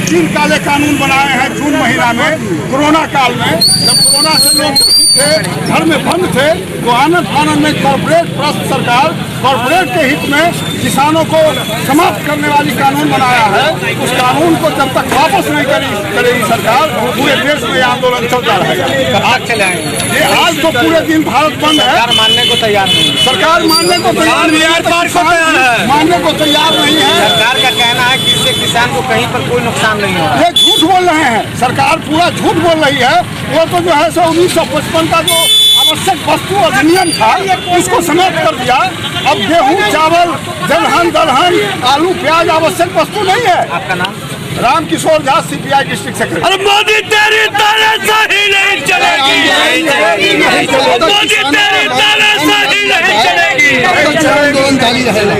3 काले कानून बनाए हैं जून महीना में, कोरोना काल में, जब कोरोना से लोग थे, घर में बंद थे, तो आनंद फानंद में कॉर्पोरेट ट्रस्ट सरकार कॉर्पोरेट के हित में किसानों को समाप्त करने वाली कानून बनाया है। उस कानून को जब तक वापस नहीं करेगी सरकार, पूरे देश में आंदोलन चलता रहेगा। आज चले आएंगे ये आज तो पूरे दिन भारत बंद है। सरकार मानने को तैयार नहीं है। सरकार मानने को तैयार नहीं है, मानने को तैयार नहीं है। सरकार का कहना है कि इससे किसान को कहीं पर कोई नुकसान नहीं हो रहा है। ये झूठ बोल रहे हैं, सरकार पूरा झूठ बोल रही है। वो तो जो है 1955 का जो आवश्यक वस्तु अधिनियम था, उसको समाप्त कर दिया। अब गेहूं, चावल, दलहन, आलू, प्याज आवश्यक वस्तु नहीं है। आपका नाम? Ramkishore Jha, CPI district secretary. अरे मोदी तेरी तरह सही नहीं चलेगी, मोदी तेरी तरह सही नहीं चलेगी। आंदोलन जारी रहेगा।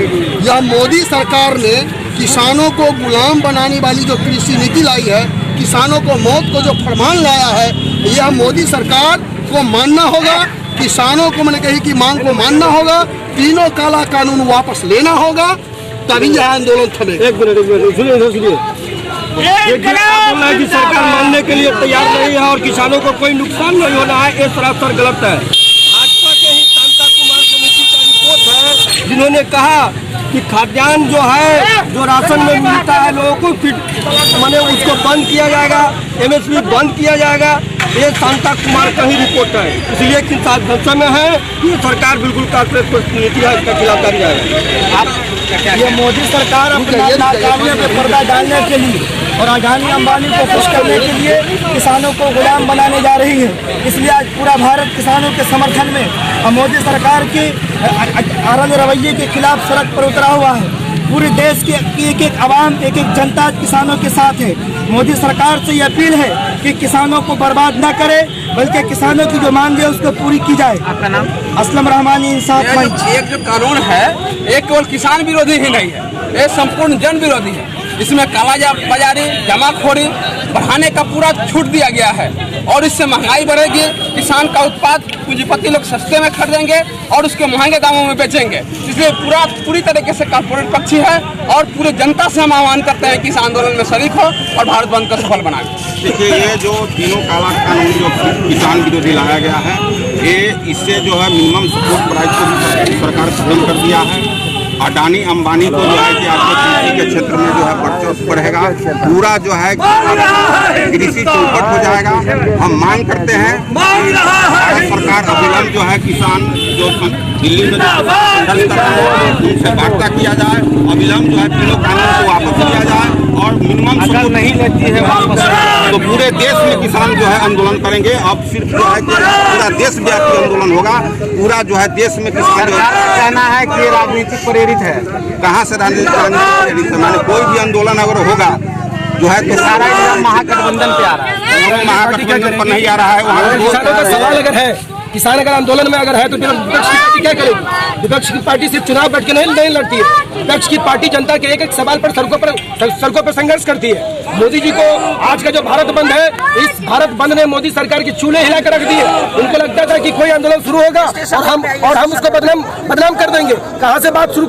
यह मोदी सरकार ने किसानों को गुलाम बनाने वाली जो कृषि नीति लाई है, किसानों को मौत को जो फरमान लाया है, यह मोदी सरकार को मानना होगा। किसानों को मैंने कही कि मांग को मानना होगा। तीनों काला कानून वापस लेना होगा, तभी यह आंदोलन थमेगा। एक मिनट सुनिए। कि सरकार मानने के लिए तैयार नहीं है और किसानों को कोई नुकसान नहीं होना है, ये सरासर गलत है। भाजपा के ही शांता कुमार कमेटी का रिपोर्ट है, जिन्होंने कहा कि खाद्यान्न जो है, जो राशन में मिलता है लोगों को, माने उसको बंद किया जाएगा, MSP बंद किया जाएगा। ये शांता कुमार का ही रिपोर्ट है। इसलिए किसान भरोसा में है कि सरकार बिल्कुल कॉर्पोरेट नीति है, इसका खिलाफ करी जाएगा। ये मोदी सरकार अपना नाकामियों पे पर्दा डालने के लिए और अडानी अंबानी को खुश करने के लिए किसानों को गुलाम बनाने जा रही है। इसलिए आज पूरा भारत किसानों के समर्थन में और मोदी सरकार के आरंभ रवैये के खिलाफ सड़क पर उतरा हुआ है। पूरे देश के एक एक आवाम, एक एक जनता किसानों के साथ है। मोदी सरकार से ये अपील है कि किसानों को बर्बाद न करे, बल्कि किसानों की जो मांग है उसको पूरी की जाए। आपका नाम? असलम रहमानी, इंसाफ मंच। एक जो कानून है, एक केवल किसान विरोधी ही नहीं है, ये संपूर्ण जन विरोधी है। इसमें काला बाजारी, जमाखोरी बढ़ाने का पूरा छूट दिया गया है और इससे महंगाई बढ़ेगी। किसान का उत्पाद पूंजीपति लोग सस्ते में खरीदेंगे और उसके महंगे दामों में बेचेंगे। इसलिए पूरी तरीके से कॉर्पोरेट पक्षी है और पूरे जनता से हम आह्वान करते हैं कि इस आंदोलन में शरीक हो और भारत बंद को सफल बनाए। देखिए, ये जो तीनों काला कानून जो किसान विरोधी लाया गया है, ये इससे जो है मिनिमम सपोर्ट प्राइस को सरकार खत्म कर दिया है। अडानी अंबानी को जो है कि आपको कृषि के क्षेत्र में जो है वर्चस्व बढ़ेगा, पूरा जो है कृषि चौपट हो जाएगा। हम मांग करते हैं भारत सरकार अविलंब जो है किसान जो दिल्ली में संघर्ष कर रहे हैं उनसे वार्ता किया जाए, अविलंब जो है तीनों कानून को वापस लिया जाए और मिनिमम सपोर्ट नहीं लेती है वापस, तो पूरे देश में किसान जो है आंदोलन करेंगे। अब सिर्फ जो है पूरा देशव्यापी आंदोलन होगा, पूरा जो है देश में किसान कहना है कि राजनीतिक प्रेरित है। कहाँ से राजनीतिक प्रेरित है? माने कोई भी आंदोलन अगर होगा जो है तो सारा महागठबंधन पे आ रहा है, महागठबंधन पर नहीं आ रहा है। वहाँ किसानों का सवाल अगर है, किसान अगर आंदोलन में अगर है, तो फिर विपक्ष की पार्टी क्या करेगी? विपक्ष की पार्टी सिर्फ चुनाव बैठ के नहीं लड़ती है। विपक्ष की पार्टी जनता के एक एक सवाल पर सड़कों पर संघर्ष करती है। मोदी जी को आज का जो भारत बंद है, इस भारत बंद ने मोदी सरकार की चूल्हे हिला कर रख दी है। उनको लगता था कि कोई आंदोलन शुरू होगा और हम उसको बदनाम कर देंगे। कहाँ से बात शुरू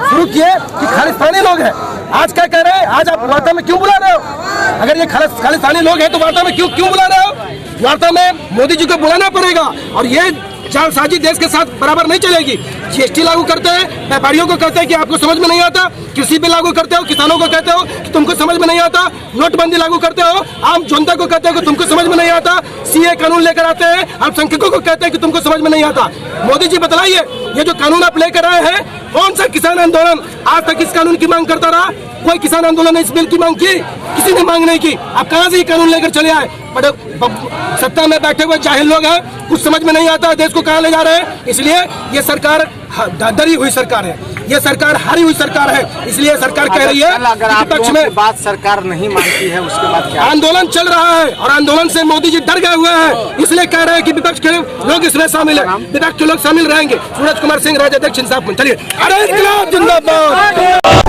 शुरू किए कि खालिस्तानी लोग हैं। आज क्या कह रहे हैं? आज आप वार्ता में क्यों बुला रहे हो? अगर ये खालिस्तानी लोग हैं तो वार्ता में क्यों बुला रहे हो? वार्ता में मोदी जी को बुलाना पड़ेगा और ये जालसाजी देश के साथ बराबर नहीं चलेगी। GST लागू करते हैं, व्यापारियों को कहते हैं कि आपको समझ में नहीं आता, कृषि बिल लागू करते हो, किसानों को कहते हो कि तुमको समझ में नहीं आता, नोटबंदी लागू करते हो, आम जनता को कहते हो कि तुमको समझ में नहीं आता, CA कानून लेकर आते हैं, अल्पसंख्यकों को कहते हैं कि तुमको समझ में नहीं आता। मोदी जी बताइए, ये जो कानून आप लेकर आए हैं, कौन सा किसान आंदोलन आज तक इस कानून की मांग करता रहा? कोई किसान आंदोलन ने इस बिल की मांग की? किसी ने मांग नहीं की। आप कहां से ये कानून लेकर चले आए? बड़े सत्ता में बैठे हुए जाहिल लोग हैं, कुछ समझ में नहीं आता देश को कहां ले जा रहे हैं। इसलिए ये सरकार डरी हुई सरकार है, ये सरकार हारी हुई सरकार है। इसलिए सरकार कह रही है विपक्ष में बात सरकार नहीं मानती है, उसके बाद क्या? आंदोलन चल रहा है और आंदोलन से मोदी जी डर गए हुए हैं, इसलिए कह रहे हैं कि विपक्ष के लोग इसमें शामिल है, विपक्ष के लोग शामिल रहेंगे। सूरज कुमार सिंह, राज्य अध्यक्ष इंसाफ मंच। चलिए, अरे इंकलाब जिंदाबाद।